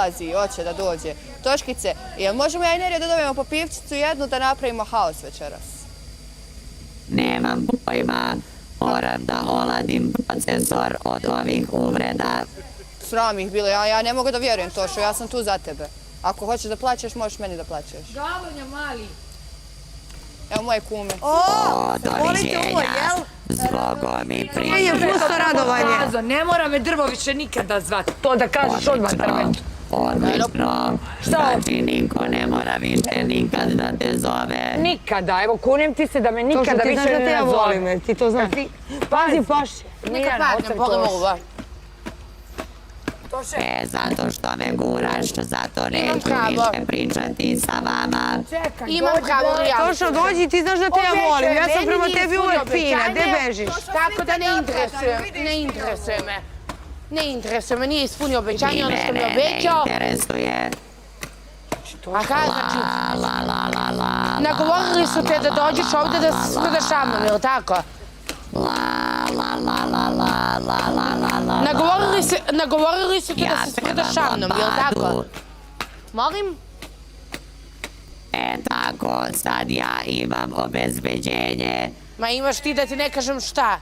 dolazi, hoće da dođe. Toškice, jel možemo ja i Nerija da dobijemo po pivčicu jednu da napravimo haos večeras? Nemam pojma, moram da oladim procesor od ovih uvreda. Sram ih bilo, ja ne mogu da vjerujem Tošo, ja sam tu za tebe. Ako hoćeš da plaćeš, možeš meni da plaćeš. Gavonja mali. Evo moje kume. Doviđenja, zbogom i Je pusto radovanje. Ne mora me drvo više nikada zvati. To da kažeš odmah drvetu. Odlično. Znači niko ne mora više nikad da te zove. Nikada, evo kunem ti se da me nikada više ne nazove. Ti znaš da te ja volim, ti to znaš. Pazi, paši. Neka padnem, Boga mogu baš. Zato što me guraš, zato neću više pričati sa vama. Imam kavu ja. Tošo, dođi, ti znaš da te ja volim. Ja sam prema tebi uvek fina, gde bežiš? Tako da ne interesuje me. Ne interesuje me, nije ispunio obećanje, ono što mi je obećao. Ne interesuje. A kada znači? Nagovorili su te da dođeš ovdje da se smrdaš sa mnom, je li tako? Nagovorili su te da se smrdaš sa mnom, je li tako? Molim? Tako, sad ja imam obezbeđenje. Ma imaš ti da ti ne kažem šta.